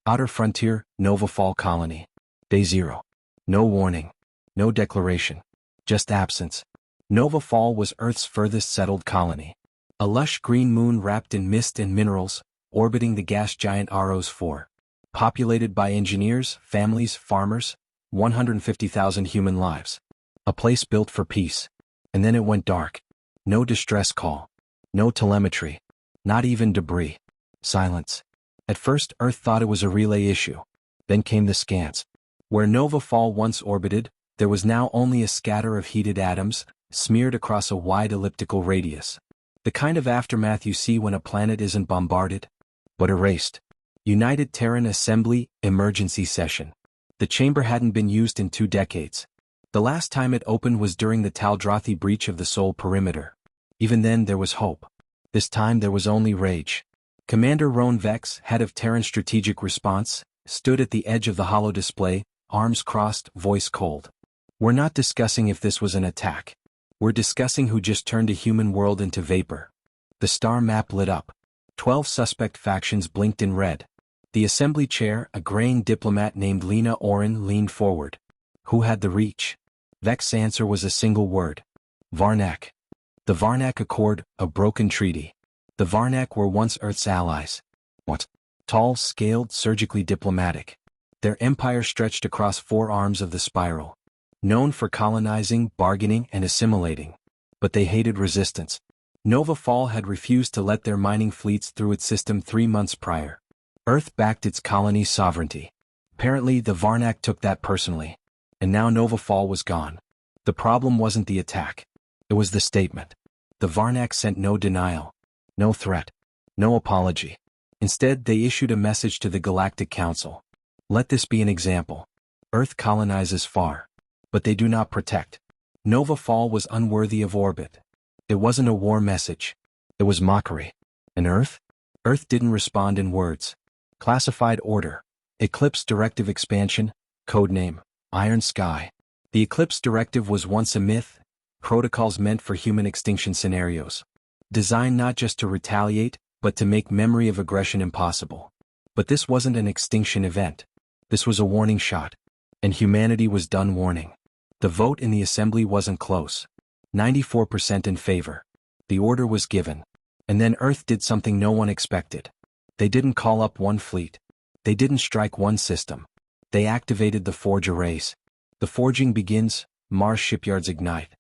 Outer Frontier, Nova Fall Colony. Day 0. No warning. No declaration. Just absence. Nova Fall was Earth's furthest settled colony. A lush green moon wrapped in mist and minerals, orbiting the gas giant Aros 4. Populated by engineers, families, farmers, 150,000 human lives. A place built for peace. And then it went dark. No distress call. No telemetry. Not even debris. Silence. At first, Earth thought it was a relay issue. Then came the scans. Where Nova Fall once orbited, there was now only a scatter of heated atoms, smeared across a wide elliptical radius. The kind of aftermath you see when a planet isn't bombarded, but erased. United Terran Assembly, Emergency Session. The chamber hadn't been used in 2 decades. The last time it opened was during the Taldrathi breach of the Sol perimeter. Even then there was hope. This time there was only rage. Commander Roan Vex, head of Terran Strategic Response, stood at the edge of the holo display, arms crossed, voice cold. We're not discussing if this was an attack. We're discussing who just turned a human world into vapor. The star map lit up. 12 suspect factions blinked in red. The assembly chair, a graying diplomat named Lena Oren, leaned forward. Who had the reach? Vex's answer was a single word. Varnak. The Varnak Accord, a broken treaty. The Varnak were once Earth's allies. What? Tall, scaled, surgically diplomatic. Their empire stretched across 4 arms of the spiral. Known for colonizing, bargaining, and assimilating. But they hated resistance. Nova Fall had refused to let their mining fleets through its system 3 months prior. Earth backed its colony's sovereignty. Apparently, the Varnak took that personally. And now Nova Fall was gone. The problem wasn't the attack. It was the statement. The Varnak sent no denial. No threat. No apology. Instead, they issued a message to the Galactic Council. Let this be an example. Earth colonizes far. But they do not protect. Nova Fall was unworthy of orbit. It wasn't a war message. It was mockery. And Earth? Earth didn't respond in words. Classified order. Eclipse Directive Expansion, codename, Iron Sky. The Eclipse Directive was once a myth, protocols meant for human extinction scenarios. Designed not just to retaliate, but to make memory of aggression impossible. But this wasn't an extinction event. This was a warning shot. And humanity was done warning. The vote in the assembly wasn't close. 94% in favor. The order was given. And then Earth did something no one expected. They didn't call up one fleet. They didn't strike one system. They activated the forge arrays. The forging begins, Mars shipyards ignite.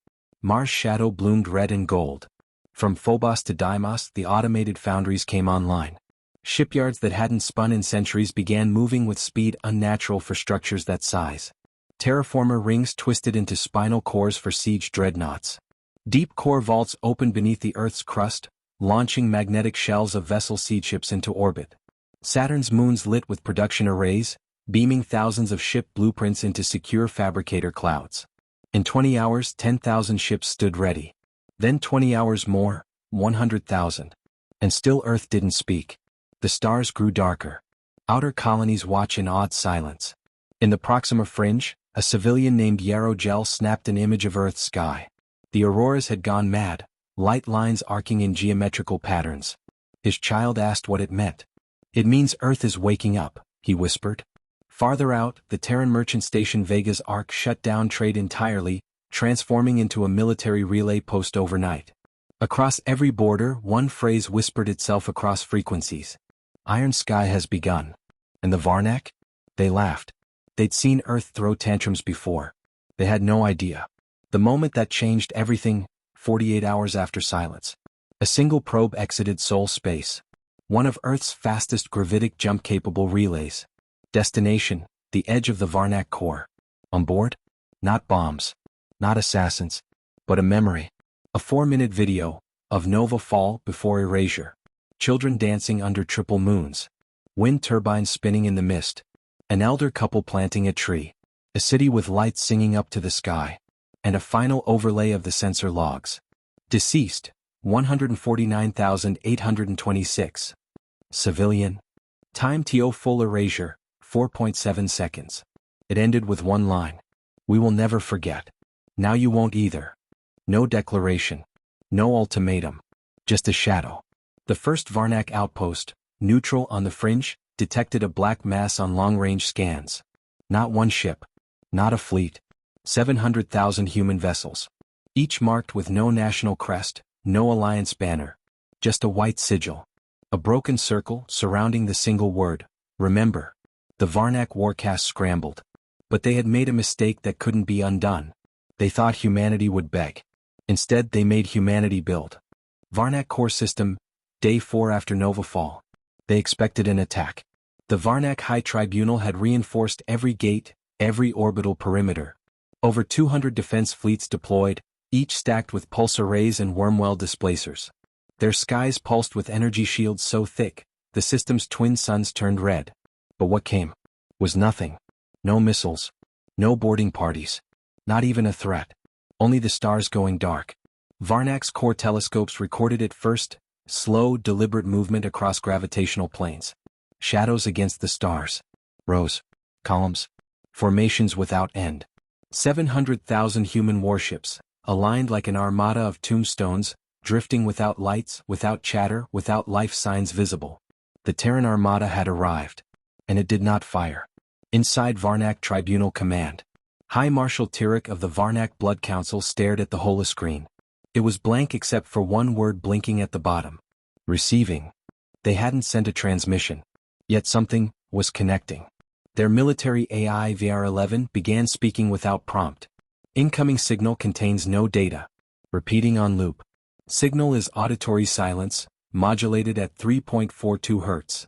Mars' shadow bloomed red and gold. From Phobos to Deimos, the automated foundries came online. Shipyards that hadn't spun in centuries began moving with speed unnatural for structures that size. Terraformer rings twisted into spinal cores for siege dreadnoughts. Deep core vaults opened beneath the Earth's crust, launching magnetic shells of vessel siege ships into orbit. Saturn's moons lit with production arrays, beaming thousands of ship blueprints into secure fabricator clouds. In 20 hours, 10,000 ships stood ready. Then 20 hours more, 100,000. And still Earth didn't speak. The stars grew darker. Outer colonies watch in awed silence. In the Proxima Fringe, a civilian named Yarrow Gel snapped an image of Earth's sky. The auroras had gone mad, light lines arcing in geometrical patterns. His child asked what it meant. It means Earth is waking up, he whispered. Farther out, the Terran merchant station Vega's arc shut down trade entirely, transforming into a military relay post overnight. Across every border, one phrase whispered itself across frequencies. Iron Sky has begun. And the Varnak? They laughed. They'd seen Earth throw tantrums before. They had no idea. The moment that changed everything, 48 hours after silence. A single probe exited Sol space. One of Earth's fastest gravitic jump-capable relays. Destination, the edge of the Varnak core. On board? Not bombs. Not assassins. But a memory. A 4-minute video of Nova Fall before erasure. Children dancing under triple moons. Wind turbines spinning in the mist. An elder couple planting a tree. A city with lights singing up to the sky. And a final overlay of the sensor logs. Deceased, 149,826. Civilian. Time TO full erasure, 4.7 seconds. It ended with one line. We will never forget. Now you won't either. No declaration. No ultimatum. Just a shadow. The first Varnak outpost, neutral on the fringe, detected a black mass on long-range scans. Not one ship. Not a fleet. 700,000 human vessels. Each marked with no national crest, no alliance banner. Just a white sigil. A broken circle surrounding the single word, remember. The Varnak warcast scrambled. But they had made a mistake that couldn't be undone. They thought humanity would beg. Instead they made humanity build. Varnak core system, day 4 after Nova Fall. They expected an attack. The Varnak High Tribunal had reinforced every gate, every orbital perimeter. Over 200 defense fleets deployed, each stacked with pulsar rays and wormwell displacers. Their skies pulsed with energy shields so thick, the system's twin suns turned red. But what came? Was nothing. No missiles. No boarding parties. Not even a threat. Only the stars going dark. Varnak's core telescopes recorded at first, slow, deliberate movement across gravitational planes. Shadows against the stars. Rows. Columns. Formations without end. 700,000 human warships, aligned like an armada of tombstones, drifting without lights, without chatter, without life signs visible. The Terran armada had arrived. And it did not fire. Inside Varnak Tribunal Command, High Marshal Tirik of the Varnak Blood Council stared at the holoscreen. It was blank except for one word blinking at the bottom. Receiving. They hadn't sent a transmission. Yet something was connecting. Their military AI VR-11 began speaking without prompt. Incoming signal contains no data. Repeating on loop. Signal is auditory silence, modulated at 3.42 Hz.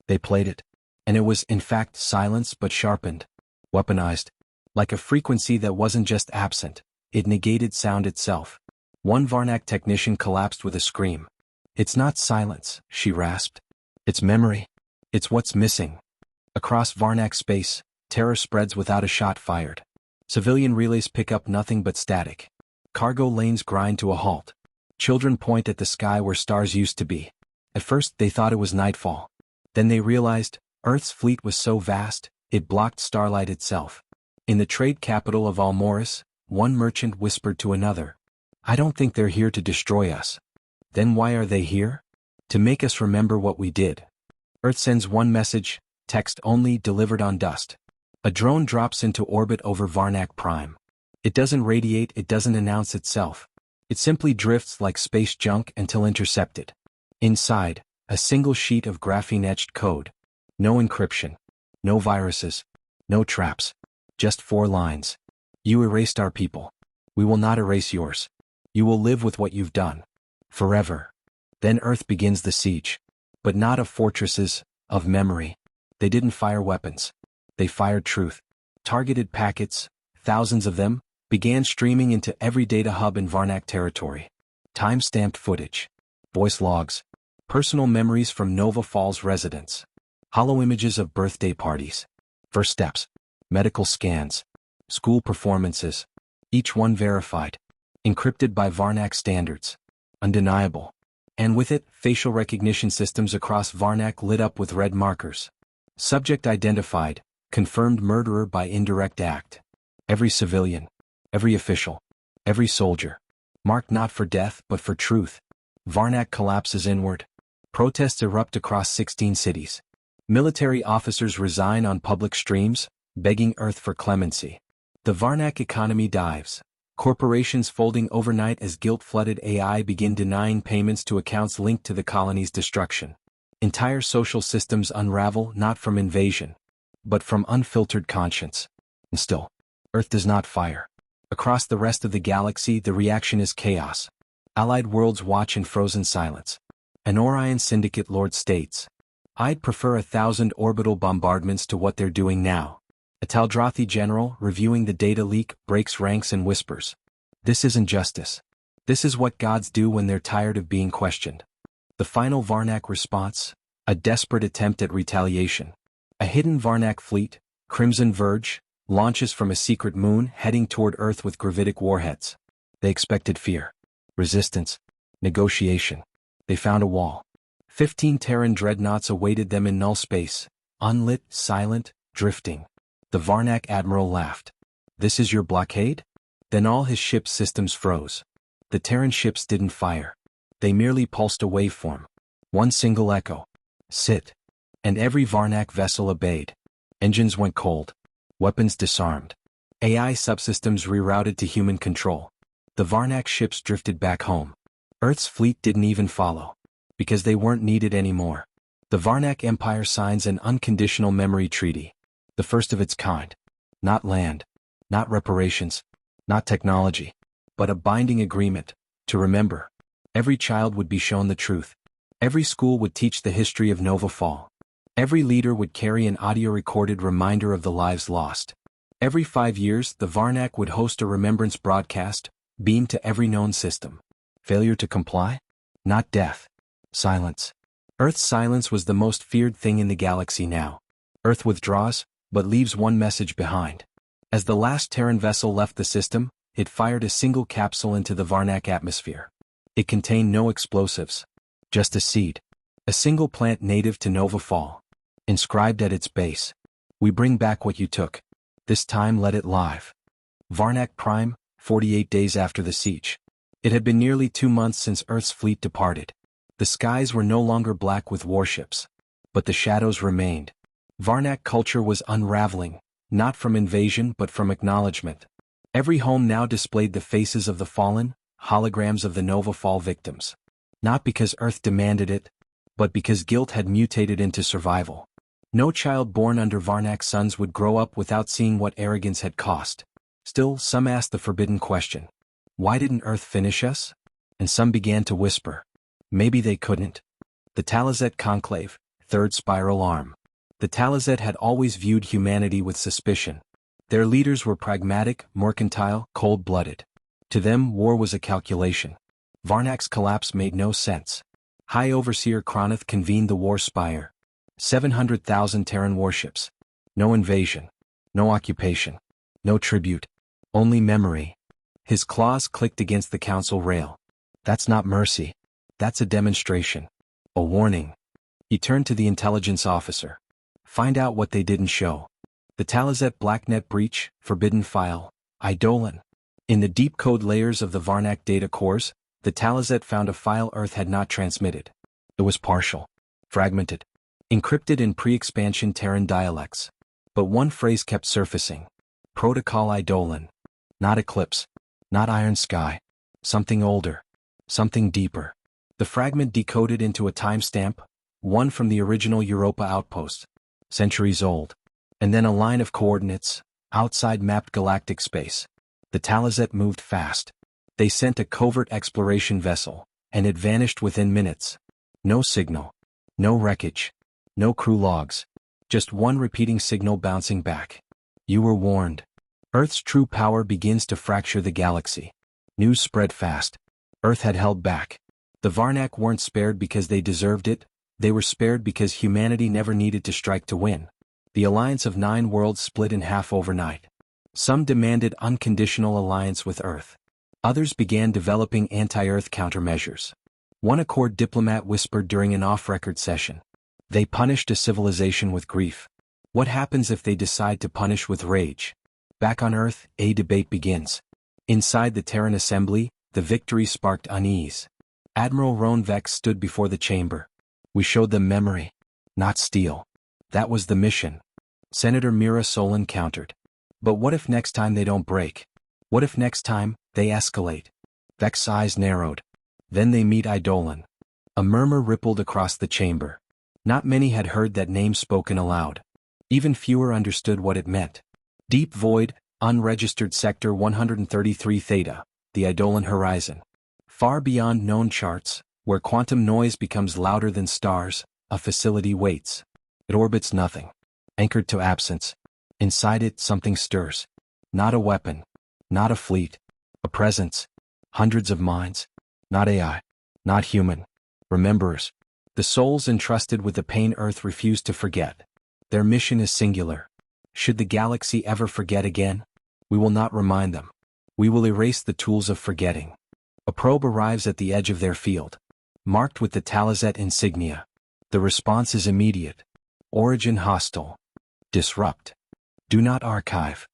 They played it. And it was in fact silence but sharpened. Weaponized. Like a frequency that wasn't just absent, it negated sound itself. One Varnak technician collapsed with a scream. It's not silence, she rasped. It's memory. It's what's missing. Across Varnak space, terror spreads without a shot fired. Civilian relays pick up nothing but static. Cargo lanes grind to a halt. Children point at the sky where stars used to be. At first they thought it was nightfall. Then they realized, Earth's fleet was so vast, it blocked starlight itself. In the trade capital of Almoris, one merchant whispered to another, I don't think they're here to destroy us. Then why are they here? To make us remember what we did. Earth sends one message, text only, delivered on dust. A drone drops into orbit over Varnak Prime. It doesn't radiate, it doesn't announce itself. It simply drifts like space junk until intercepted. Inside, a single sheet of graphene-etched code. No encryption. No viruses. No traps. Just 4 lines. You erased our people. We will not erase yours. You will live with what you've done. Forever. Then Earth begins the siege. But not of fortresses, of memory. They didn't fire weapons. They fired truth. Targeted packets, thousands of them, began streaming into every data hub in Varnak territory. Time-stamped footage. Voice logs. Personal memories from Nova Falls residents. Hollow images of birthday parties. First steps. Medical scans. School performances. Each one verified. Encrypted by Varnak standards. Undeniable. And with it, facial recognition systems across Varnak lit up with red markers. Subject identified. Confirmed murderer by indirect act. Every civilian. Every official. Every soldier. Marked not for death but for truth. Varnak collapses inward. Protests erupt across 16 cities. Military officers resign on public streams, begging Earth for clemency. The Varnak economy dives. Corporations folding overnight as guilt-flooded AI begin denying payments to accounts linked to the colony's destruction. Entire social systems unravel not from invasion, but from unfiltered conscience. And still, Earth does not fire. Across the rest of the galaxy, the reaction is chaos. Allied worlds watch in frozen silence. An Orion Syndicate lord states, I'd prefer 1,000 orbital bombardments to what they're doing now. A Taldrathi general, reviewing the data leak, breaks ranks and whispers, this isn't justice. This is what gods do when they're tired of being questioned. The final Varnak response, a desperate attempt at retaliation. A hidden Varnak fleet, Crimson Verge, launches from a secret moon heading toward Earth with gravitic warheads. They expected fear, resistance, negotiation. They found a wall. 15 Terran dreadnoughts awaited them in null space, unlit, silent, drifting. The Varnak admiral laughed. This is your blockade? Then all his ship's systems froze. The Terran ships didn't fire. They merely pulsed a waveform. One single echo. Sit. And every Varnak vessel obeyed. Engines went cold. Weapons disarmed. AI subsystems rerouted to human control. The Varnak ships drifted back home. Earth's fleet didn't even follow. Because they weren't needed anymore. The Varnak Empire signs an unconditional memory treaty. The first of its kind. Not land. Not reparations. Not technology. But a binding agreement. To remember. Every child would be shown the truth. Every school would teach the history of Nova Fall. Every leader would carry an audio-recorded reminder of the lives lost. Every 5 years, the Varnak would host a remembrance broadcast, beamed to every known system. Failure to comply? Not death. Silence. Earth's silence was the most feared thing in the galaxy now. Earth withdraws, but leaves one message behind. As the last Terran vessel left the system, it fired a single capsule into the Varnak atmosphere. It contained no explosives. Just a seed. A single plant native to Nova Fall. Inscribed at its base. We bring back what you took. This time let it live. Varnak Prime, 48 days after the siege. It had been nearly 2 months since Earth's fleet departed. The skies were no longer black with warships. But the shadows remained. Varnak culture was unraveling, not from invasion but from acknowledgement. Every home now displayed the faces of the fallen, holograms of the Nova Fall victims. Not because Earth demanded it, but because guilt had mutated into survival. No child born under Varnak suns would grow up without seeing what arrogance had cost. Still, some asked the forbidden question. Why didn't Earth finish us? And some began to whisper. Maybe they couldn't. The Talazet Conclave, third spiral arm. The Talazet had always viewed humanity with suspicion. Their leaders were pragmatic, mercantile, cold-blooded. To them, war was a calculation. Varnak's collapse made no sense. High Overseer Cronoth convened the War Spire. 700,000 Terran warships. No invasion. No occupation. No tribute. Only memory. His claws clicked against the council rail. That's not mercy. That's a demonstration. A warning. He turned to the intelligence officer. Find out what they didn't show. The Talazet Blacknet breach, forbidden file, Eidolon. In the deep code layers of the Varnak data cores, the Talazet found a file Earth had not transmitted. It was partial. Fragmented. Encrypted in pre-expansion Terran dialects. But one phrase kept surfacing. Protocol Eidolon. Not Eclipse. Not Iron Sky. Something older. Something deeper. The fragment decoded into a timestamp, one from the original Europa outpost. Centuries old. And then a line of coordinates, outside mapped galactic space. The Talazet moved fast. They sent a covert exploration vessel, and it vanished within minutes. No signal. No wreckage. No crew logs. Just one repeating signal bouncing back. You were warned. Earth's true power begins to fracture the galaxy. News spread fast. Earth had held back. The Varnak weren't spared because they deserved it, they were spared because humanity never needed to strike to win. The alliance of 9 worlds split in half overnight. Some demanded unconditional alliance with Earth. Others began developing anti-Earth countermeasures. One Accord diplomat whispered during an off-record session. They punished a civilization with grief. What happens if they decide to punish with rage? Back on Earth, a debate begins. Inside the Terran Assembly, the victory sparked unease. Admiral Roan Vex stood before the chamber. We showed them memory, not steel. That was the mission. Senator Mira Solon countered. But what if next time they don't break? What if next time, they escalate? Vex's eyes narrowed. Then they meet Eidolon. A murmur rippled across the chamber. Not many had heard that name spoken aloud. Even fewer understood what it meant. Deep void, unregistered sector 133 Theta, the Eidolon horizon. Far beyond known charts, where quantum noise becomes louder than stars, a facility waits. It orbits nothing. Anchored to absence. Inside it, something stirs. Not a weapon. Not a fleet. A presence. Hundreds of minds. Not AI. Not human. Rememberers. The souls entrusted with the pain Earth refused to forget. Their mission is singular. Should the galaxy ever forget again? We will not remind them. We will erase the tools of forgetting. A probe arrives at the edge of their field. Marked with the Talazet insignia. The response is immediate. Origin hostile. Disrupt. Do not archive.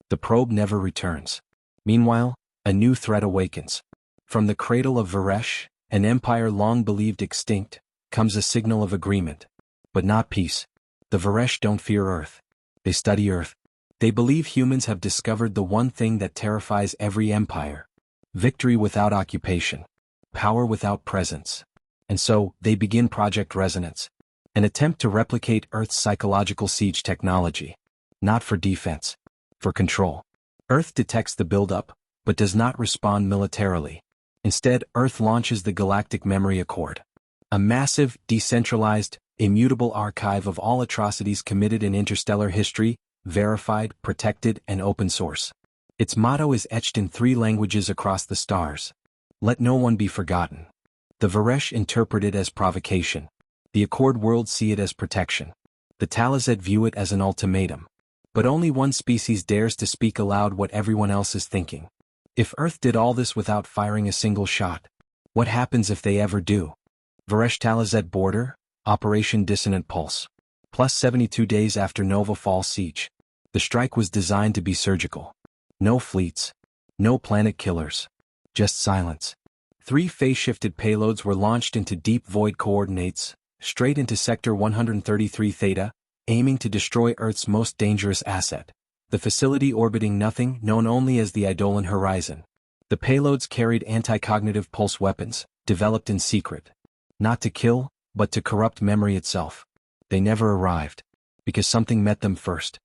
The probe never returns. Meanwhile, a new threat awakens. From the cradle of Varesh, an empire long believed extinct, comes a signal of agreement. but not peace. The Varesh don't fear Earth. They study Earth. They believe humans have discovered the one thing that terrifies every empire: victory without occupation, power without presence. And so, they begin Project Resonance, an attempt to replicate Earth's psychological siege technology. Not for defense, for control. Earth detects the buildup, but does not respond militarily. Instead, Earth launches the Galactic Memory Accord, a massive, decentralized, immutable archive of all atrocities committed in interstellar history, verified, protected, and open source. Its motto is etched in 3 languages across the stars: let no one be forgotten. The Varesh interpret it as provocation. The Accord world see it as protection. The Talazed view it as an ultimatum. But only one species dares to speak aloud what everyone else is thinking. If Earth did all this without firing a single shot, what happens if they ever do? Varesh Talazed border, Operation Dissonant Pulse. Plus 72 days after Nova Fall siege. The strike was designed to be surgical. No fleets. No planet killers. Just silence. 3 phase-shifted payloads were launched into deep void coordinates, straight into Sector 133 Theta, aiming to destroy Earth's most dangerous asset, the facility orbiting nothing known only as the Eidolon Horizon. The payloads carried anti-cognitive pulse weapons, developed in secret. Not to kill, but to corrupt memory itself. They never arrived, because something met them first.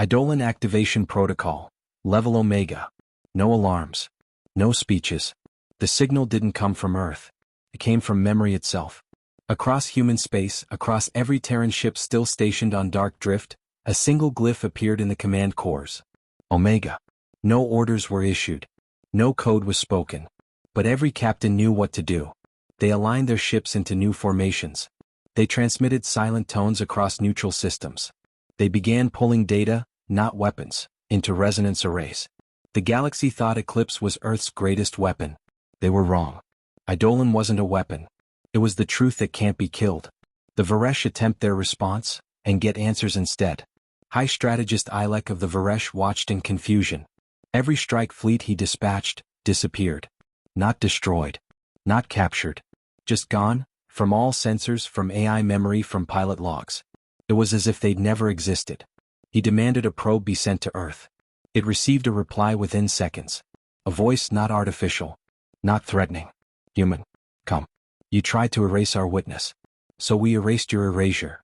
Eidolon Activation Protocol, Level Omega. No alarms. No speeches. The signal didn't come from Earth. It came from memory itself. Across human space, across every Terran ship still stationed on Dark Drift, a single glyph appeared in the command cores. Omega. No orders were issued. No code was spoken. But every captain knew what to do. They aligned their ships into new formations. They transmitted silent tones across neutral systems. They began pulling data, not weapons, into resonance arrays. The galaxy thought Eclipse was Earth's greatest weapon. They were wrong. Eidolon wasn't a weapon. It was the truth that can't be killed. The Varesh attempt their response, and get answers instead. High strategist Ilek of the Varesh watched in confusion. Every strike fleet he dispatched, disappeared. Not destroyed. Not captured. Just gone, from all sensors, from AI memory, from pilot logs. It was as if they'd never existed. He demanded a probe be sent to Earth. It received a reply within seconds. A voice not artificial. Not threatening. Human. Come. You tried to erase our witness. So we erased your erasure.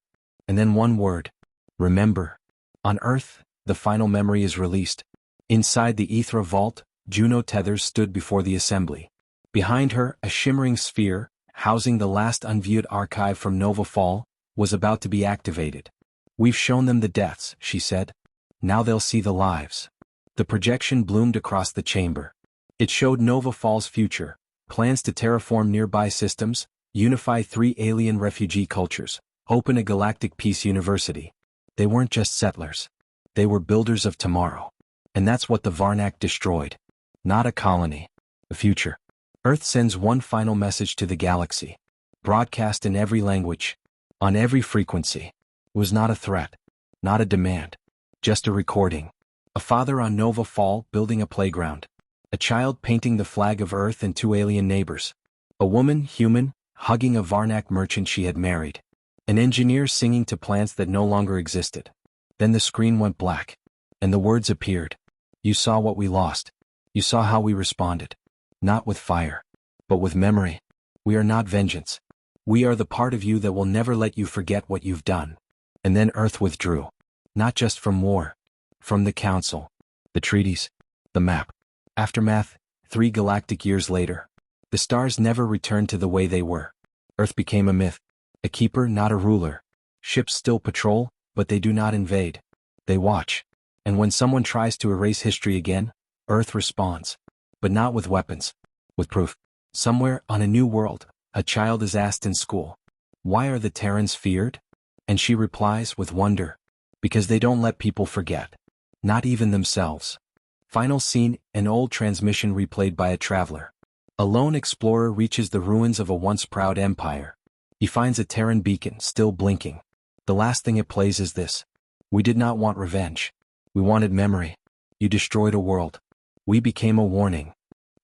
And then one word. Remember. On Earth, the final memory is released. Inside the Ethra vault, Juno Tethers stood before the assembly. Behind her, a shimmering sphere, housing the last unviewed archive from Nova Fall, was about to be activated. We've shown them the deaths, she said. Now they'll see the lives. The projection bloomed across the chamber. It showed Nova Fall's future, plans to terraform nearby systems, unify 3 alien refugee cultures, open a galactic peace university. They weren't just settlers. They were builders of tomorrow. And that's what the Varnak destroyed. Not a colony. A future. Earth sends one final message to the galaxy. Broadcast in every language. On every frequency. It was not a threat. Not a demand. Just a recording. A father on Nova Fall building a playground. A child painting the flag of Earth and 2 alien neighbors. A woman, human, hugging a Varnak merchant she had married. An engineer singing to plants that no longer existed. Then the screen went black. And the words appeared. You saw what we lost. You saw how we responded. Not with fire. But with memory. We are not vengeance. We are the part of you that will never let you forget what you've done. And then Earth withdrew. Not just from war. From the Council. The treaties. The map. Aftermath, 3 galactic years later. The stars never returned to the way they were. Earth became a myth. A keeper, not a ruler. Ships still patrol, but they do not invade. They watch. And when someone tries to erase history again, Earth responds. But not with weapons. With proof. Somewhere, on a new world, a child is asked in school, why are the Terrans feared? And she replies with wonder. Because they don't let people forget. Not even themselves. Final scene, an old transmission replayed by a traveler. A lone explorer reaches the ruins of a once proud empire. He finds a Terran beacon still blinking. The last thing it plays is this. We did not want revenge. We wanted memory. You destroyed a world. We became a warning.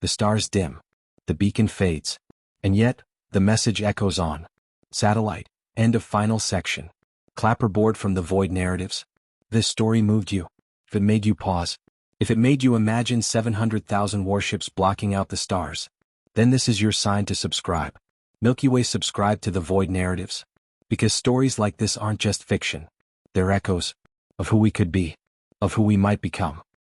The stars dim. The beacon fades. And yet, the message echoes on. Satellite, end of final section. Clapperboard from the void narratives. This story moved you. If it made you pause, if it made you imagine 700,000 warships blocking out the stars, then this is your sign to subscribe. Milky Way, subscribe to the void narratives. Because stories like this aren't just fiction. They're echoes of who we could be, of who we might become.